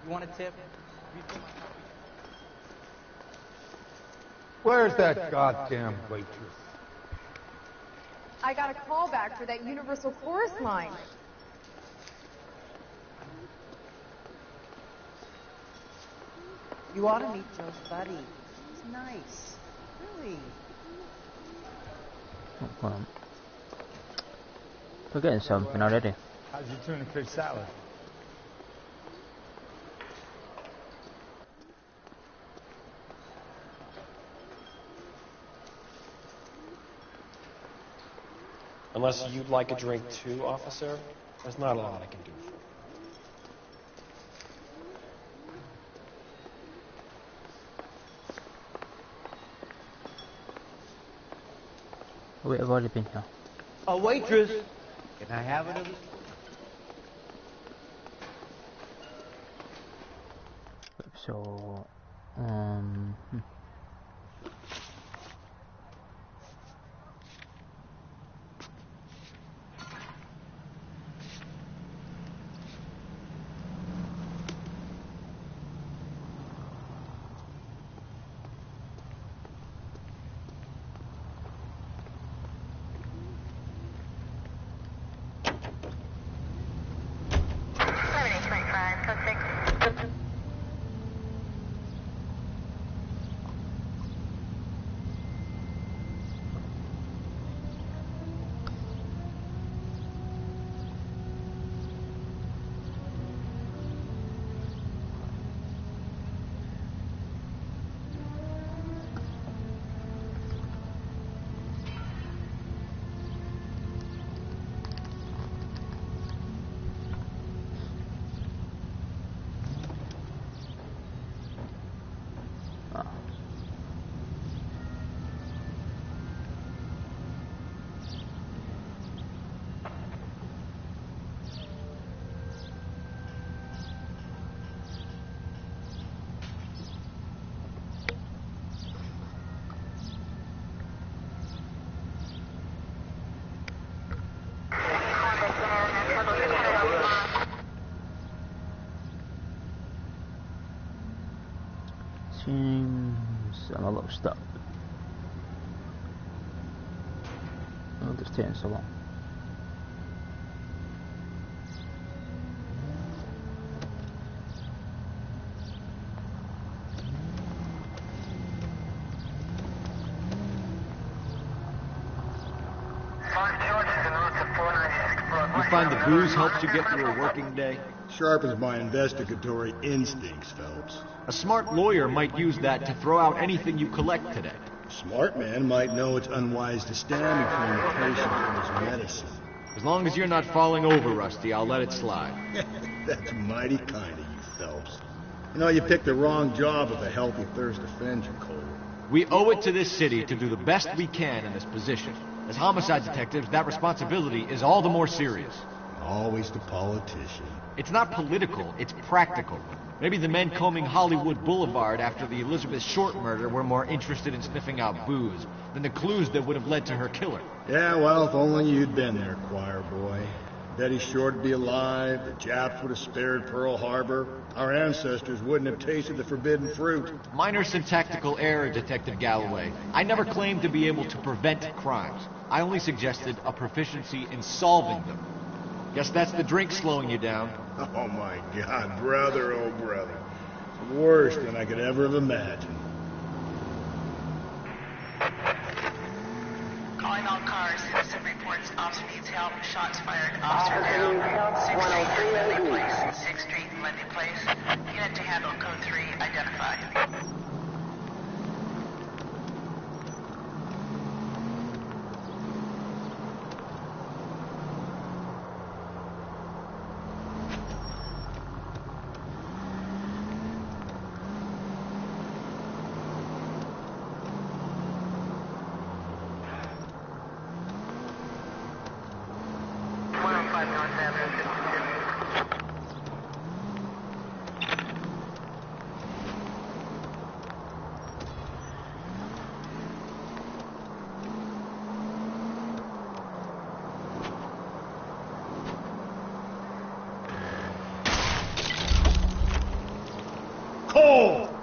You want a tip? Where's that goddamn waitress? I got a call back for that Universal Chorus line. You ought to meet Joe's buddy. He's nice. Really. We're getting something already. How's your tuna fish salad? Unless you'd like a drink too, officer, there's not a lot I can do for you. Wait, I've already been here. A waitress! Can I have it? So, seems I'm a little stuck. Oh, it's taking so long. find the booze helps you get through a working day? Sharpens my investigatory instincts, Phelps. A smart lawyer might use that to throw out anything you collect today. A smart man might know it's unwise to stand between the patient and his medicine. As long as you're not falling over, Rusty, I'll let it slide. That's mighty kind of you, Phelps. You know, you picked the wrong job if a healthy thirst offends you, Cole. We owe it to this city to do the best we can in this position. As homicide detectives, that responsibility is all the more serious. Always the politician. It's not political, it's practical. Maybe the men combing Hollywood Boulevard after the Elizabeth Short murder were more interested in sniffing out booze than the clues that would have led to her killer. Yeah, well, if only you'd been there, choir boy. Betty Short would be alive, the Japs would have spared Pearl Harbor, our ancestors wouldn't have tasted the forbidden fruit. Minor syntactical error, Detective Galloway. I never claimed to be able to prevent crimes. I only suggested a proficiency in solving them. Guess that's the drink slowing you down. Oh my God, brother, oh brother. Worse than I could ever have imagined. Calling all cars. Citizen reports officer needs help. Shots fired. Officer down. 6th Street, Lindley Place. 6th Street, Lindley Place. Unit to handle code 3. Identify. Cole!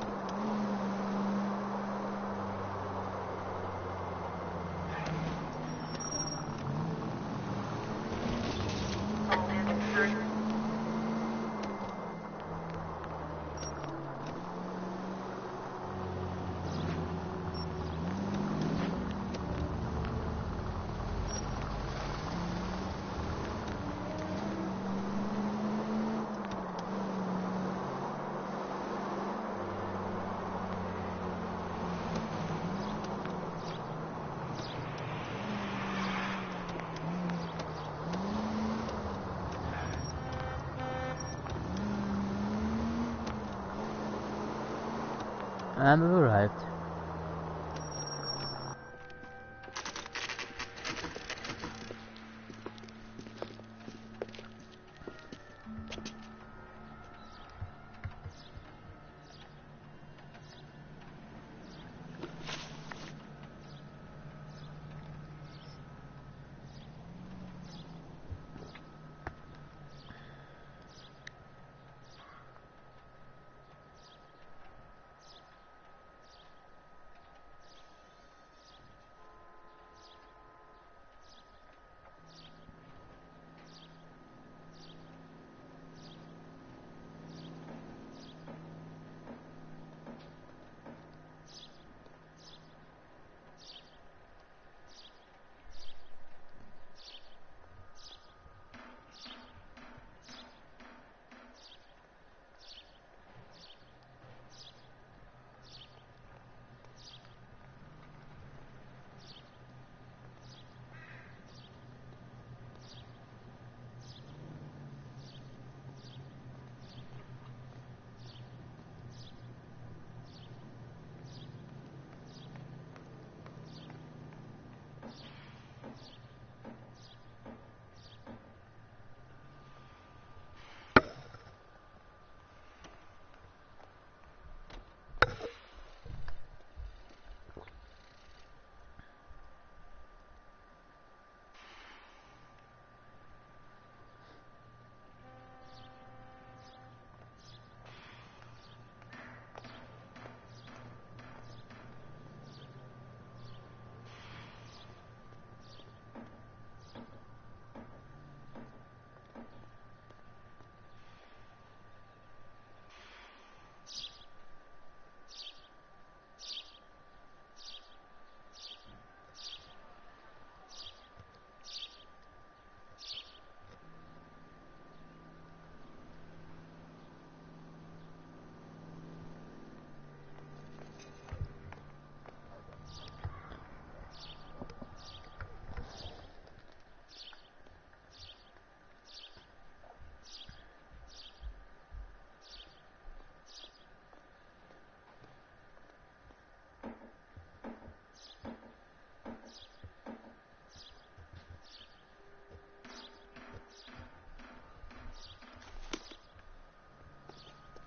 I'm arrived.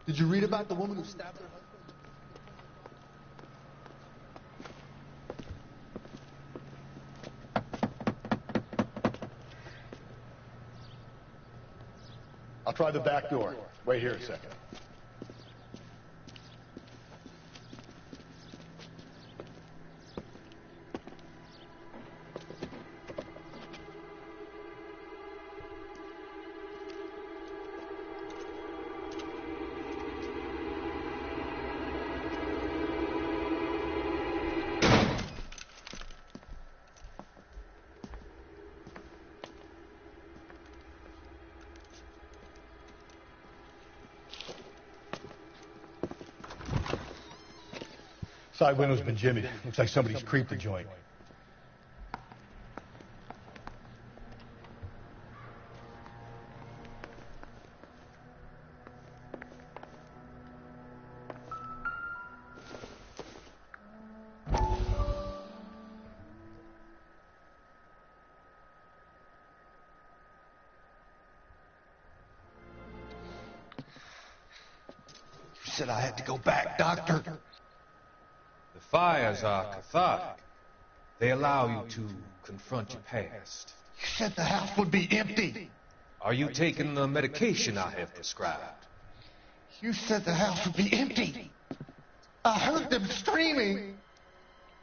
Did you read about the woman who stabbed her husband? I'll try the back door. Wait here a second. Side window's been jimmied. Looks like somebody's creeped the joint. You said I had to go back, Doctor. The fires are cathartic. They allow you to confront your past. You said the house would be empty. Are you taking the medication I have prescribed? You said the house would be empty. I heard them screaming.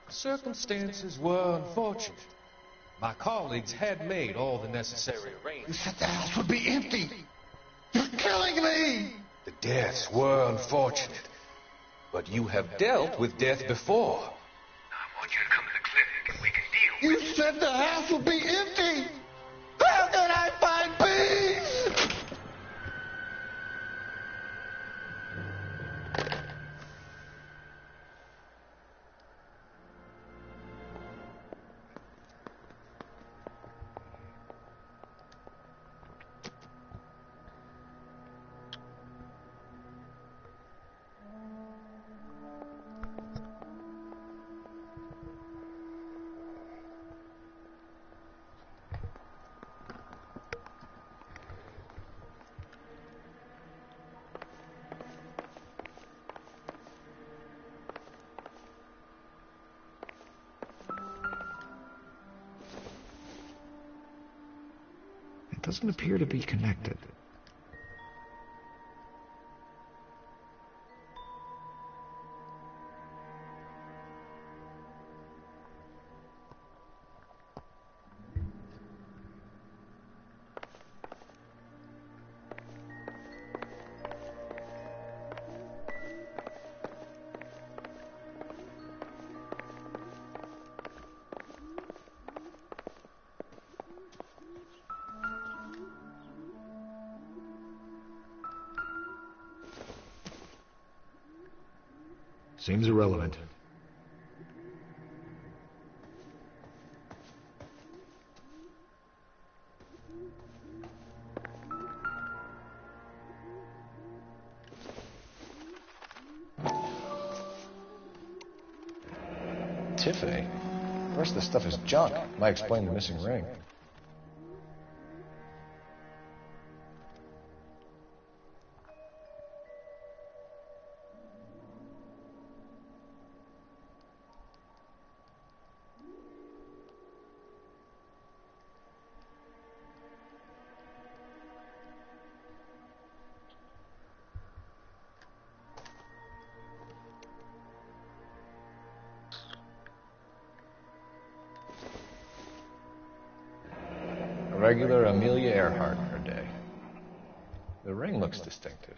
Circumstances were unfortunate. My colleagues had made all the necessary You arrangements. said the house would be empty. You're killing me. The deaths were unfortunate, but you have dealt with death before. I want you to come to the clinic and we can deal with You said the house would be empty. How can I find peace? It doesn't appear to be connected. Seems irrelevant. Tiffany? The rest of the stuff is junk. Might explain the missing ring. Regular Amelia Earhart in her day. The ring looks distinctive.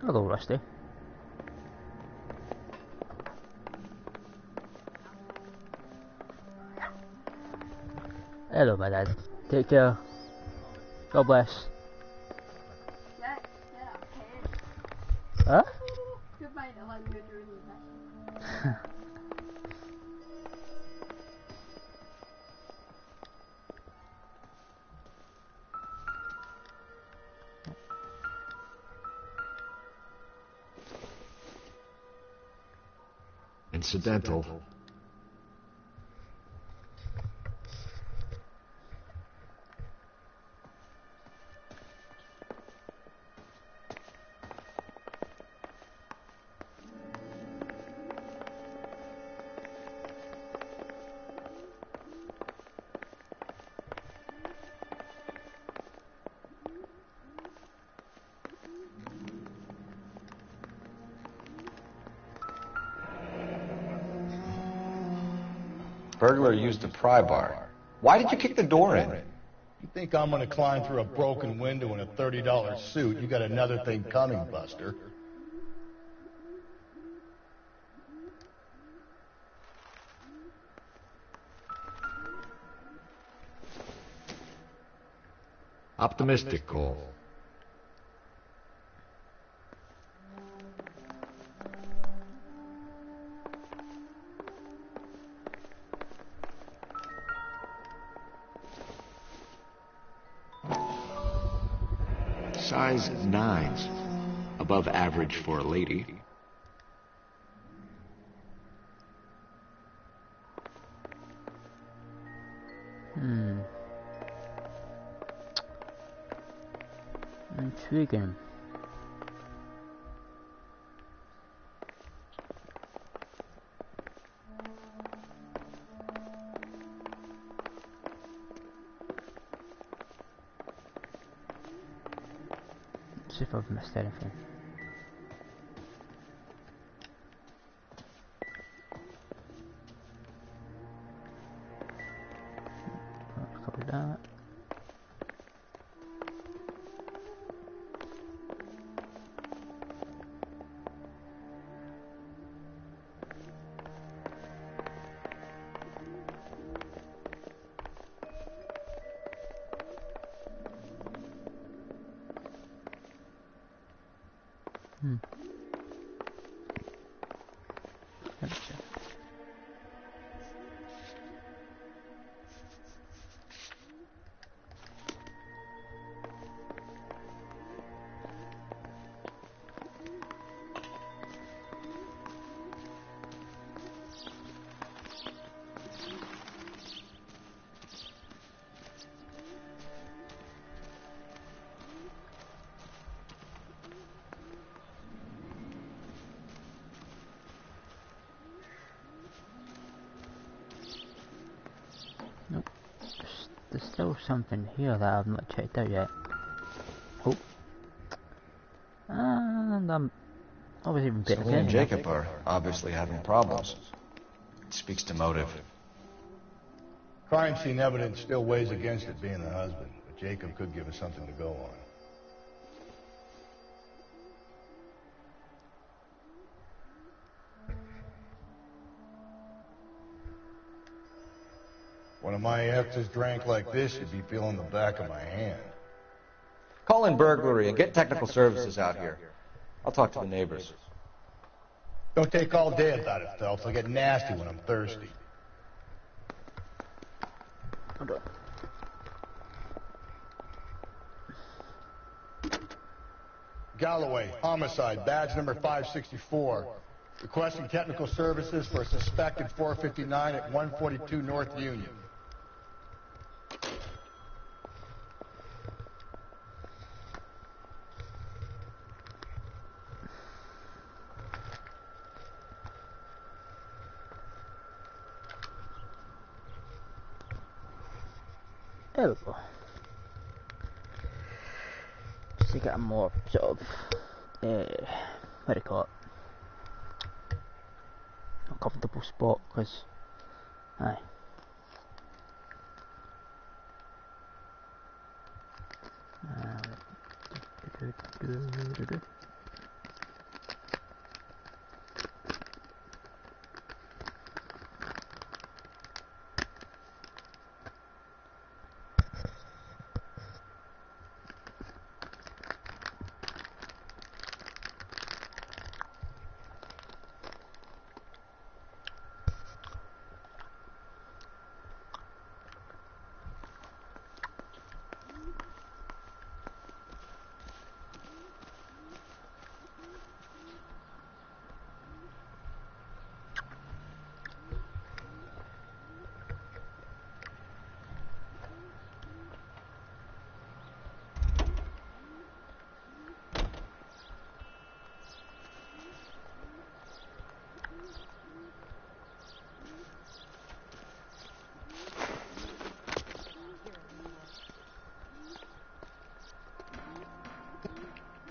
Hello, Rusty. Hello, my dad. Take care. God bless. Huh? incidental. Burglar used a pry bar. Why did you kick the door in? You think I'm gonna climb through a broken window in a $30 suit? You got another thing coming, Buster. Optimistic, Cole. Size 9s. Above average for a lady. Intriguing. See if I've missed anything. Copy that. Nope. There's still something here that I've not checked out yet. Oh. And I was even paying Celine and attention. Jacob are obviously having problems. It speaks to motive. Crime scene evidence still weighs against it being the husband, but Jacob could give us something to go on. One of my exes drank like this, you'd be feeling the back of my hand. Call in burglary and get technical services out here. I'll talk to the neighbors. Don't take all day about it, Phelps. I get nasty when I'm thirsty. Hold on. Galloway, homicide, badge number 564. Requesting technical services for a suspected 459 at 142 North Union. There we go. Just to get a more sort of, what do you call it? A comfortable spot, because, aye.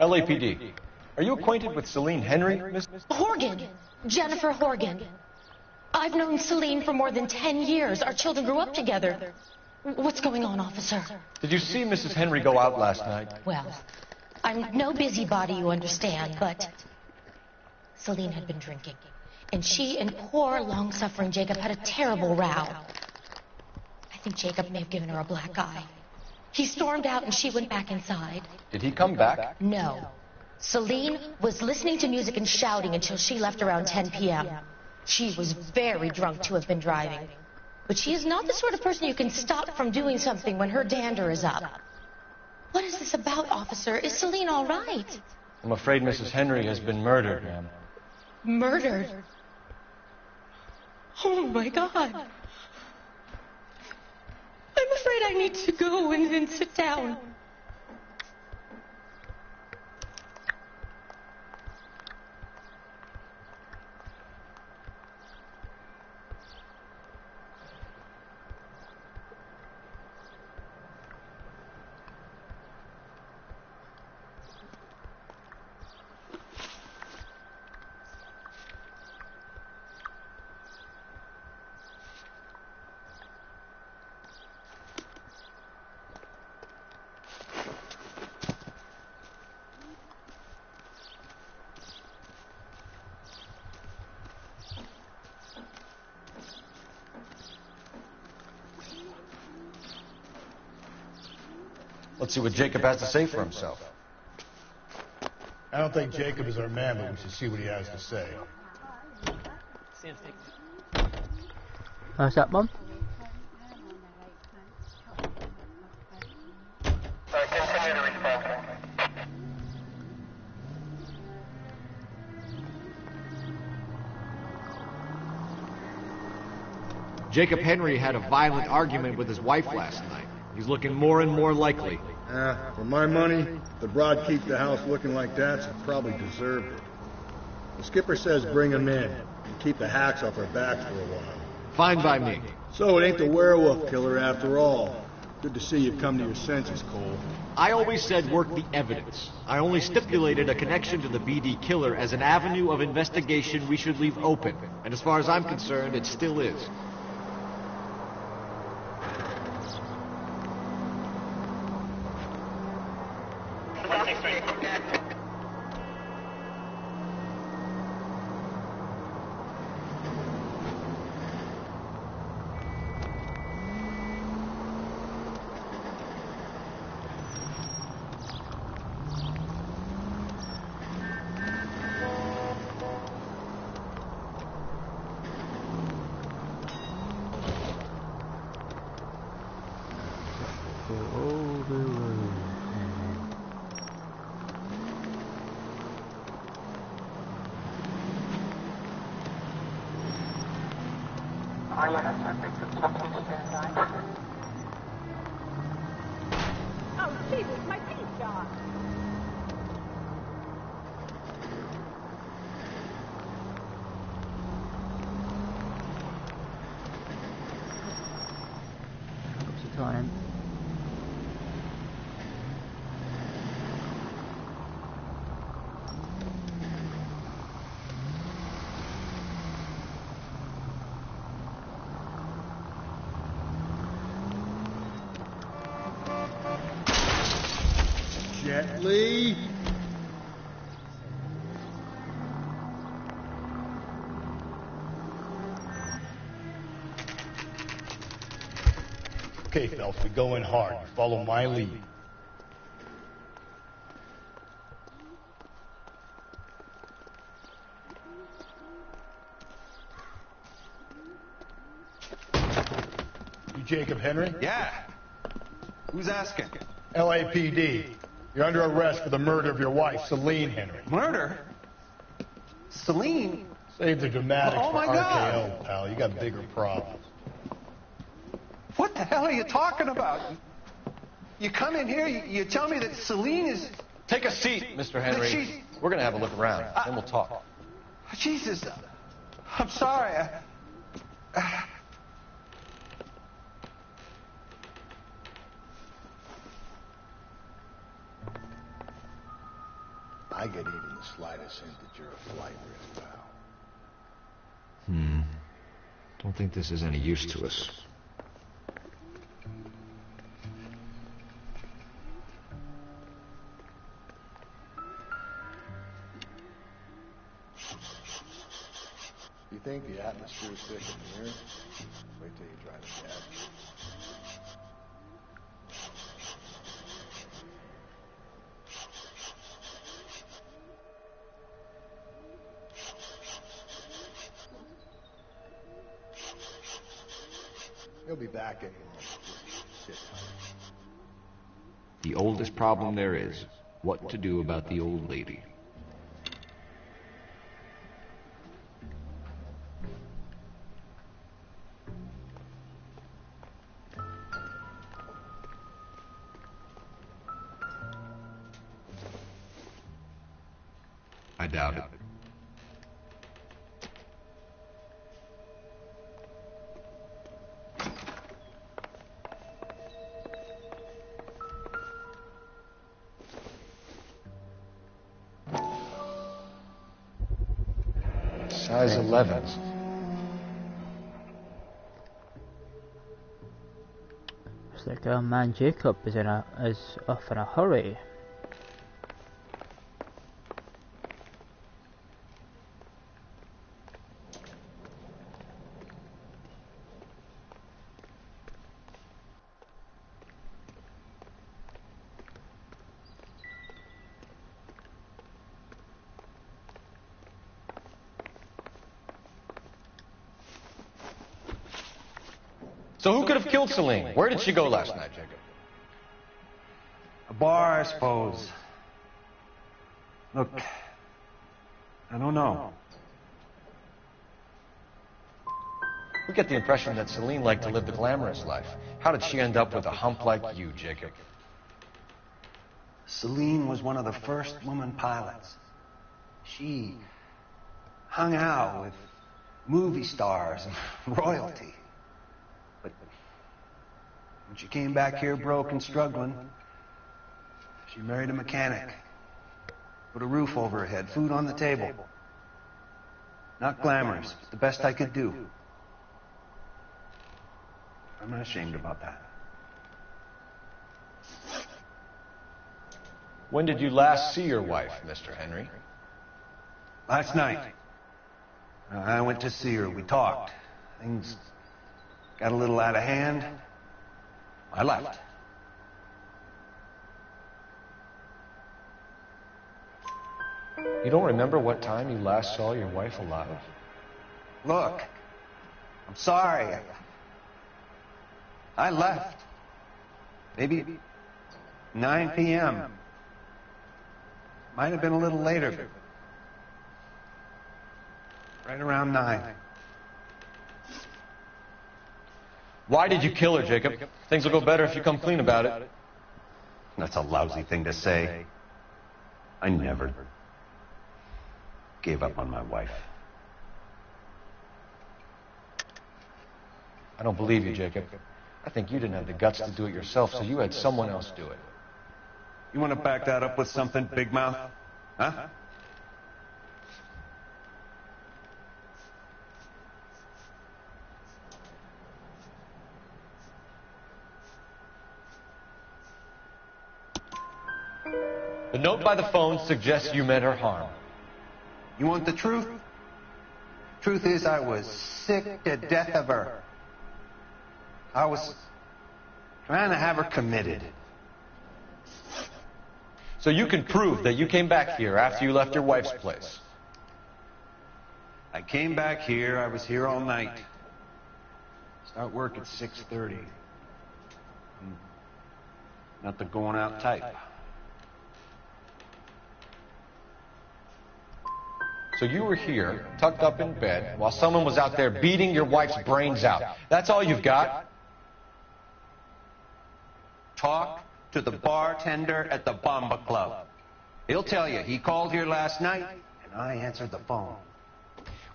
LAPD. Are you acquainted with Celine Henry, Miss? Horgan. Jennifer Horgan. I've known Celine for more than 10 years. Our children grew up together. What's going on, officer? Did you see Mrs. Henry go out last night? Well, I'm no busybody, you understand, but Celine had been drinking. And she and poor, long-suffering Jacob had a terrible row. I think Jacob may have given her a black eye. He stormed out and she went back inside. Did he come back? No. Celine was listening to music and shouting until she left around 10 p.m. She was very drunk to have been driving. But she is not the sort of person you can stop from doing something when her dander is up. What is this about, officer? Is Celine all right? I'm afraid Mrs. Henry has been murdered, ma'am. Murdered? Oh, my God. I'm afraid I need to go and sit down. Let's see what Jacob has to say for himself. I don't think Jacob is our man, but we should see what he has to say. How's that, Mum? Jacob Henry had a violent argument with his wife last night. He's looking more and more likely. For my money, if the broad keeps the house looking like that, she probably deserved it. The skipper says bring him in and keep the hacks off our backs for a while. Fine by me. So it ain't the werewolf killer after all. Good to see you've come to your senses, Cole. I always said work the evidence. I only stipulated a connection to the BD killer as an avenue of investigation we should leave open. And as far as I'm concerned, it still is. Oh, Jesus, my paint job. What's the time? Gently. Okay, Phelps, we go in hard. You follow my lead. You Jacob Henry? Yeah. Who's asking? LAPD. You're under arrest for the murder of your wife, Celine Henry. Murder? Celine? Save the dramatics Oh, for my RKO, God. pal. You got bigger problems. What the hell are you talking about? You come in here, you tell me that Celine is... Take a seat, Mr. Henry. She's- We're gonna have a look around, then we'll talk. Jesus, I'm sorry. slightest hint that you're a flight risk, pal. Don't think this is any use to us. You think the atmosphere's thick in here? Wait till you try the gas. He'll be back anyway. Sit tight. The oldest problem there is, what to do about the old lady. I doubt it. Size 11s. Looks like our man Jacob is off in a hurry. So who could have killed Celine? Where did she go last night, Jacob? A bar, I suppose. Look, I don't know. We get the impression that Celine liked to live the glamorous life. How did she end up with a hump like you, Jacob? Celine was one of the first woman pilots. She hung out with movie stars and royalty. But when she came back here broke and struggling, she married a mechanic. Put a roof over her head, food on the table. Not glamorous, but the best I could do. I'm not ashamed about that. When did you last see your wife, Mr. Henry? Last night. I went to see her. We talked. Things got a little out of hand. I left. You don't remember what time you last saw your wife alive? Look, I'm sorry. I left. Maybe 9 p.m. Might have been a little later, but right around 9. Why did you kill her, Jacob? Things will go better if you come clean about it. That's a lousy thing to say. I never gave up on my wife. I don't believe you, Jacob. I think you didn't have the guts to do it yourself, so you had someone else do it. You want to back that up with something, Big Mouth? Huh? The note by the phone suggests you meant her harm. You want the truth? Truth is, I was sick to death of her. I was trying to have her committed. So you can prove that you came back here after you left your wife's place. I came back here. I was here all night. Start work at 6:30. Not the going out type. So you were here, tucked up in bed, while someone was out there beating your wife's brains out. That's all you've got? Talk to the bartender at the Bomba Club. He'll tell you he called here last night, and I answered the phone.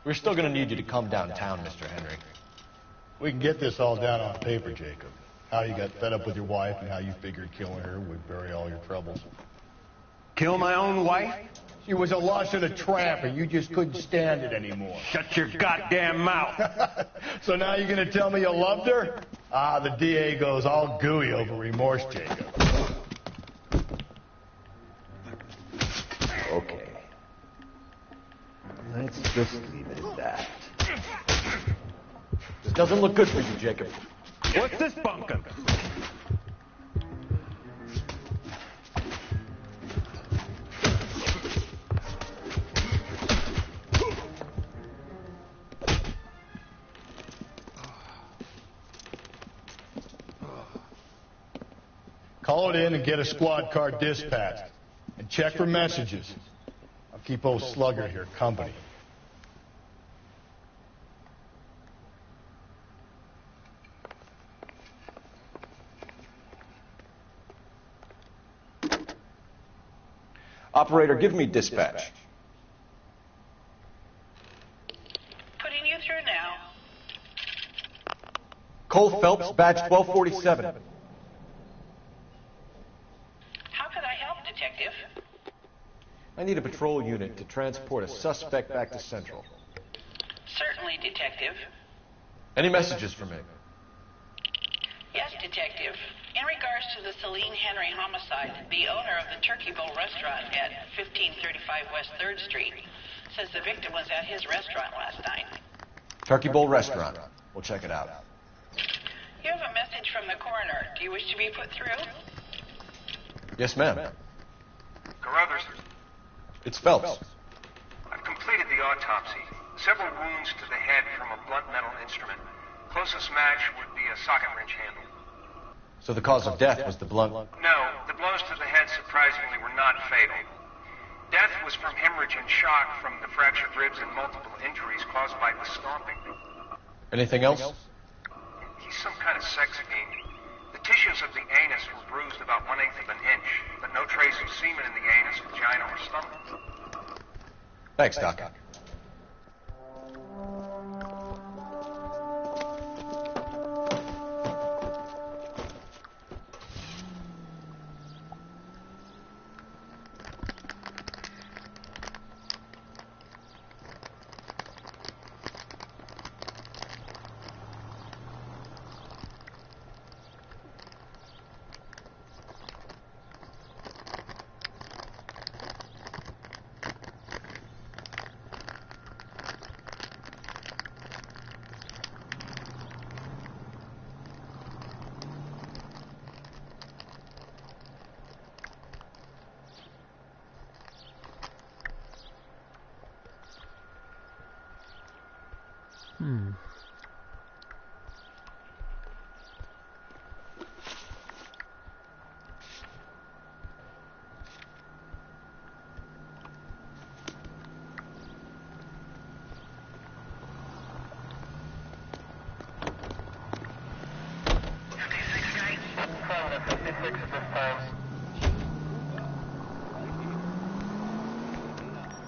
We're still going to need you to come downtown, Mr. Henry. We can get this all down on paper, Jacob. How you got fed up with your wife and how you figured killing her would bury all your troubles. Kill my own wife? She was a lush and a tramp, and you just couldn't stand it anymore. Shut your goddamn mouth. So now you're gonna tell me you loved her? Ah, the DA goes all gooey over remorse, Jacob. Okay. Let's just leave it at that. This doesn't look good for you, Jacob. What's this bunkum? Call it in and get a squad car dispatched. And check for messages. I'll keep old Slugger here company. Operator, give me dispatch. Putting you through now. Cole Phelps, badge 1247. How could I help, Detective? I need a patrol unit to transport a suspect back to Central. Certainly, Detective. Any messages for me? Yes, Detective. In regards to the Celine Henry homicide, the owner of the Turkey Bowl restaurant at 1535 West 3rd Street says the victim was at his restaurant last night. Turkey Bowl Restaurant. We'll check it out. You have a message from the coroner. Do you wish to be put through? Yes, ma'am. Carruthers, It's Phelps. I've completed the autopsy. Several wounds to the head from a blunt metal instrument. Closest match would be a socket wrench handle. So the cause of death was the blunt... No, the blows to the head surprisingly were not fatal. Death was from hemorrhage and shock from the fractured ribs and multiple injuries caused by the stomping. Anything else? He's some kind of sex fiend. The tissues of the anus were bruised about 1/8 of an inch, but no trace of semen in the anus, vagina, or stomach. Thanks, Doc.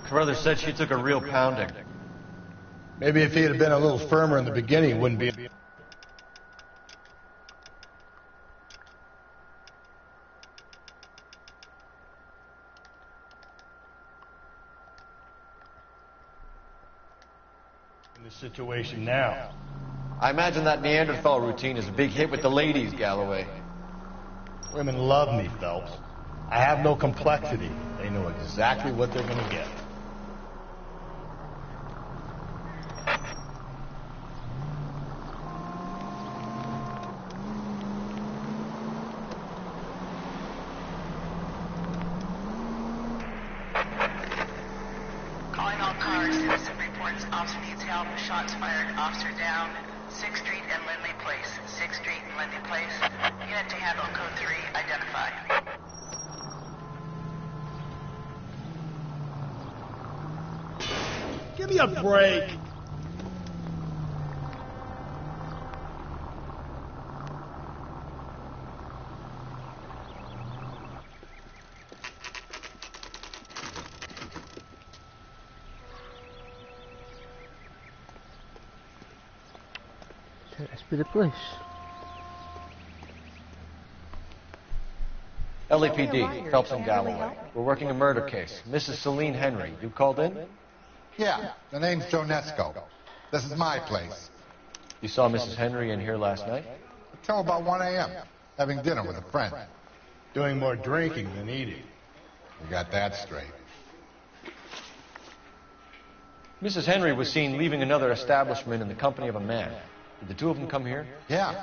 Carruthers said she took a real pounding. Maybe if he had been a little firmer in the beginning, he wouldn't be... in this situation now. I imagine that Neanderthal routine is a big hit with the ladies, Galloway. Women love me, Phelps. I have no complexity. They know exactly what they're going to get. Calling all cars. Citizen reports officer needs help. Shots fired. Officer down. 6th Street and Lindley Place. 6th Street and Lindley Place. Unit to handle code 3. Identify. Give me a break. So let's be the police. LAPD, Phelps and Galloway. We're working a murder case. Mrs. Celine Henry, you called in? Yeah, the name's Jonesco. This is my place. You saw Mrs. Henry in here last night? Until about 1 a.m., having dinner with a friend. Doing more drinking than eating. You got that straight. Mrs. Henry was seen leaving another establishment in the company of a man. Did the two of them come here? Yeah.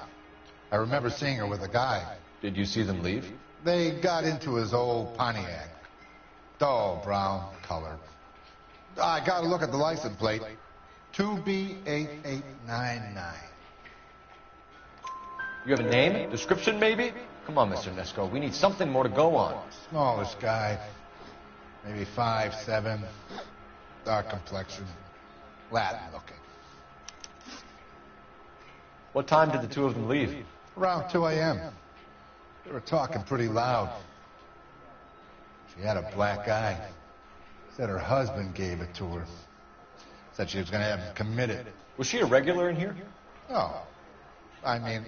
I remember seeing her with a guy. Did you see them leave? They got into his old Pontiac. Dull brown color. I got to look at the license plate. 2B8899. You have a name? Description, maybe? Come on, Mr. Nesco. We need something more to go on. Smallish guy. Maybe 5'7". Dark complexion. Latin looking. What time did the two of them leave? Around 2 a.m. They were talking pretty loud. She had a black eye. Said her husband gave it to her. Said she was going to have him committed. Was she a regular in here? No. I mean,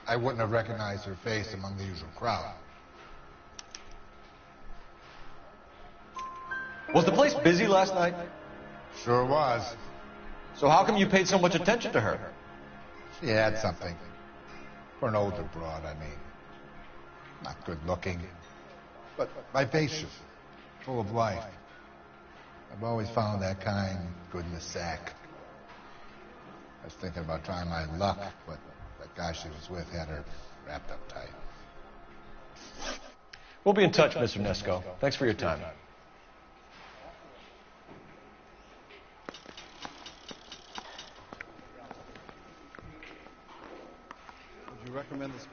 I wouldn't have recognized her face among the usual crowd. Was the place busy last night? Sure was. So how come you paid so much attention to her? She had something. For an older broad, I mean. Not good looking, but vivacious, full of life. I've always found that kind good in the sack. I was thinking about trying my luck, but that guy she was with had her wrapped up tight. We'll be in touch, Mr. Nesco. Thanks for your time. Would you recommend this?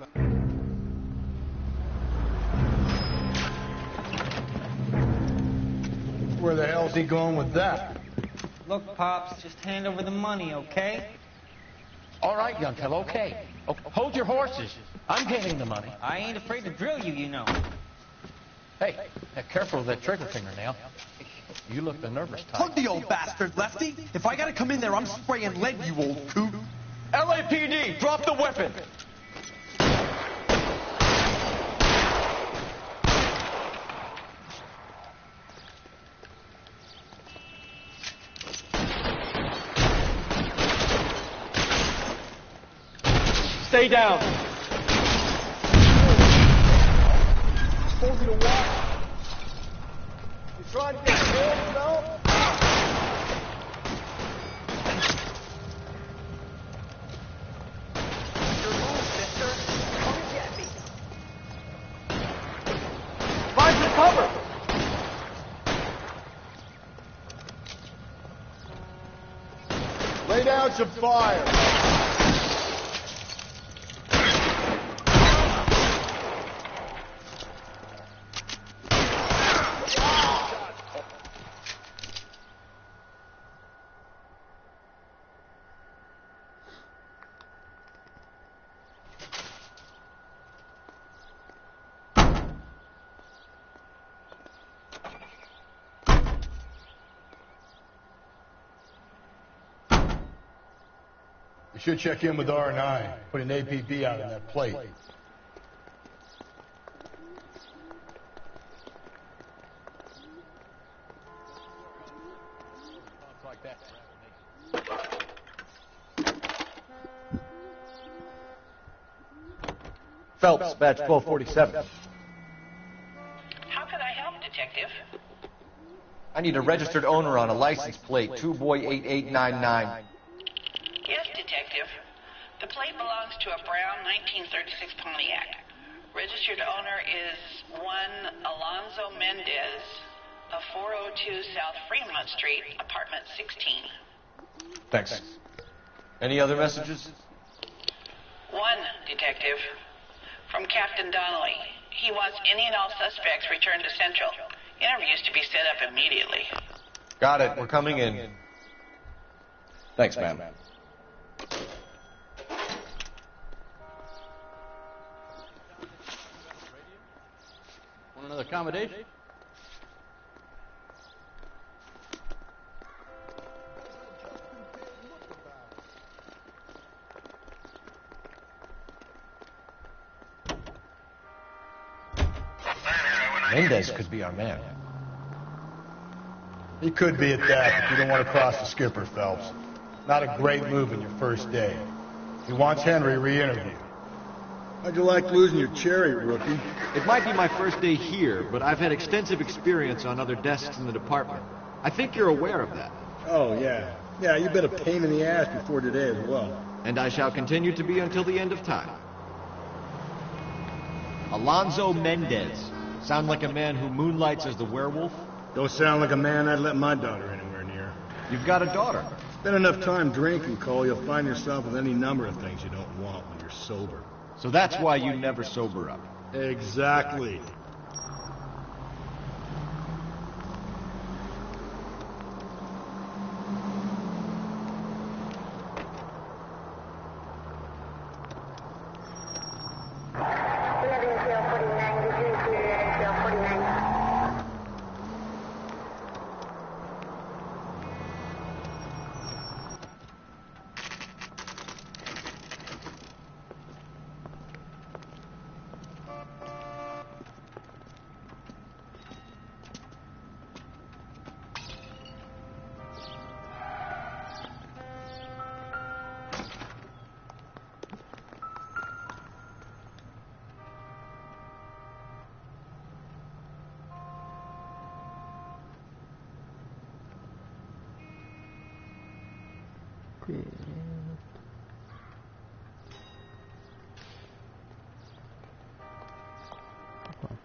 Where the hell's he going with that? Look, Pops, just hand over the money, okay? All right, young fellow, okay. Oh, hold your horses. I'm getting the money. I ain't afraid to drill you, you know. Hey, careful with that trigger finger now. You look the nervous type. Plug the old bastard, Lefty. If I gotta come in there, I'm spraying lead, you old coot. LAPD, drop the weapon! Stay down. Told you to watch. You trying to get killed, you know? Your move, mister. Come and get me. Find your cover. Lay down some fire. You should check in with R&I. Put an APB out on that plate. Phelps, badge 1247. How can I help, Detective? I need a registered owner on a license plate, 2boy8899. Yes, Detective. The plate belongs to a brown 1936 Pontiac. Registered owner is one Alonzo Mendez of 402 South Fremont Street, apartment 16. Thanks. Any other messages? One, Detective. From Captain Donnelly. He wants any and all suspects returned to Central. Interviews to be set up immediately. Got it. We're coming in. Thanks, ma'am. Want another accommodation? Mendez could be our man. He could be at that, but you don't want to cross the skipper, Phelps. Not a great move on your first day. He wants Henry re-interviewed. How'd you like losing your cherry, rookie? It might be my first day here, but I've had extensive experience on other desks in the department. I think you're aware of that. Oh, yeah. Yeah, you've been a pain in the ass before today as well. And I shall continue to be until the end of time. Alonzo Mendez. Sound like a man who moonlights as the werewolf? Don't sound like a man I'd let my daughter anywhere near. You've got a daughter. Spend enough time drinking, Cole, you'll find yourself with any number of things you don't want when you're sober. So that's why you never sober up. Exactly. Good. Okay.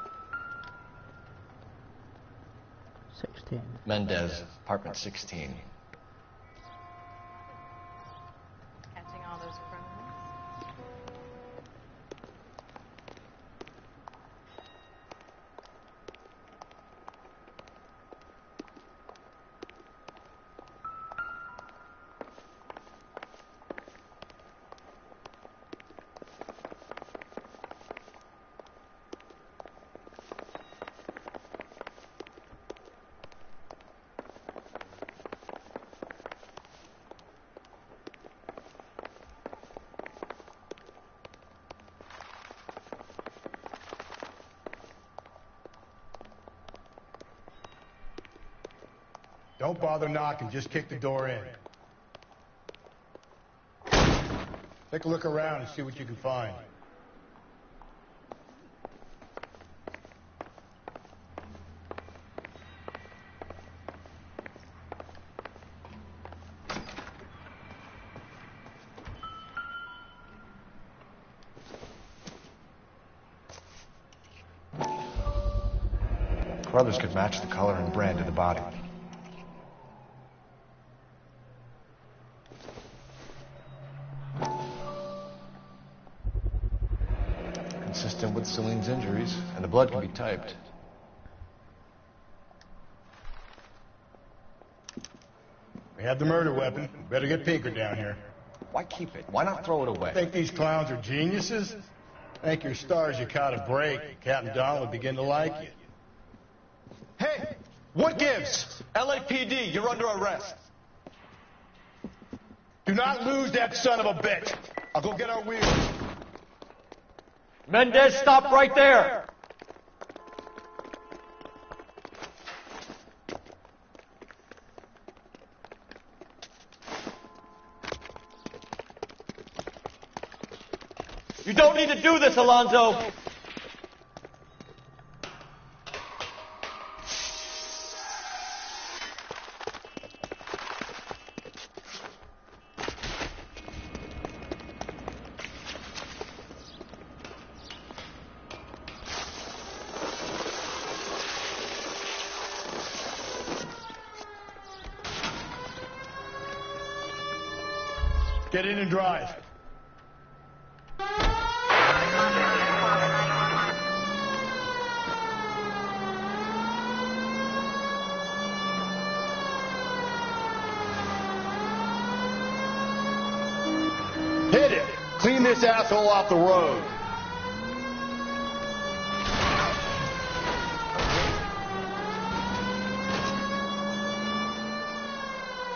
16. Mendez, apartment 16. Catching all those criminals. Don't bother knocking, just kick the door in. Take a look around and see what you can find. Brothers could match the color and brand of the body. Consistent with Celine's injuries, and the blood can be typed. We have the murder weapon. Better get Pinker down here. Why keep it? Why not throw it away? Think these clowns are geniuses? Thank your stars you caught a break. Captain Don would begin to like you. Hey, what gives? LAPD, you're under arrest. Do not lose that son of a bitch. I'll go get our wheels. Mendez, stop right there! You don't need to do this, Alonzo! Get in and drive. Hit it! Clean this asshole off the road.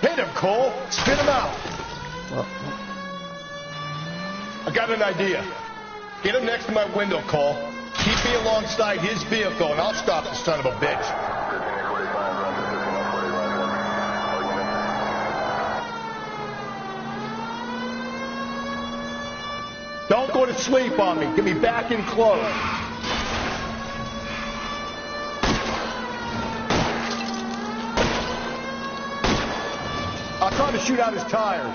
Hit him, Cole! Spit him out! I got an idea. Get him next to my window, Cole. Keep be alongside his vehicle, and I'll stop the son of a bitch. Don't go to sleep on me. Get me back in close. I'll try to shoot out his tires.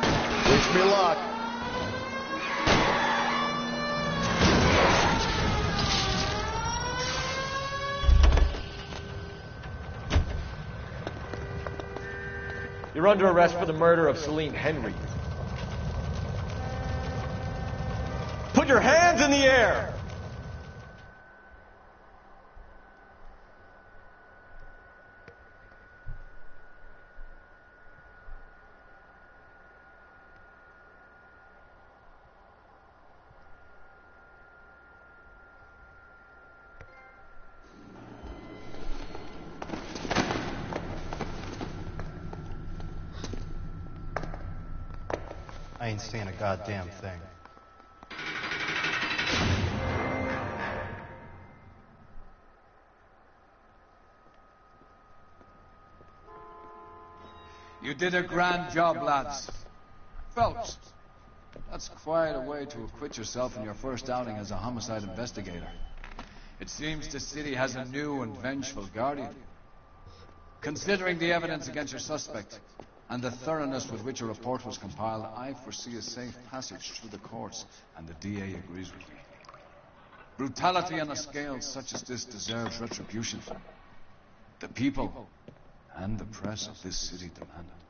Wish me luck. You're under arrest for the murder of Celine Henry. Put your hands in the air! I ain't seeing a goddamn thing. You did a grand job, lads. Phelps, that's quite a way to acquit yourself in your first outing as a homicide investigator. It seems the city has a new and vengeful guardian. Considering the evidence against your suspect, and the thoroughness with which a report was compiled, I foresee a safe passage through the courts, and the DA agrees with me. Brutality on a scale such as this deserves retribution. The people and the press of this city demand it.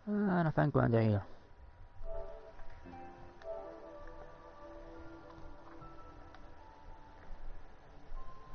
أنا فاهم كمان ده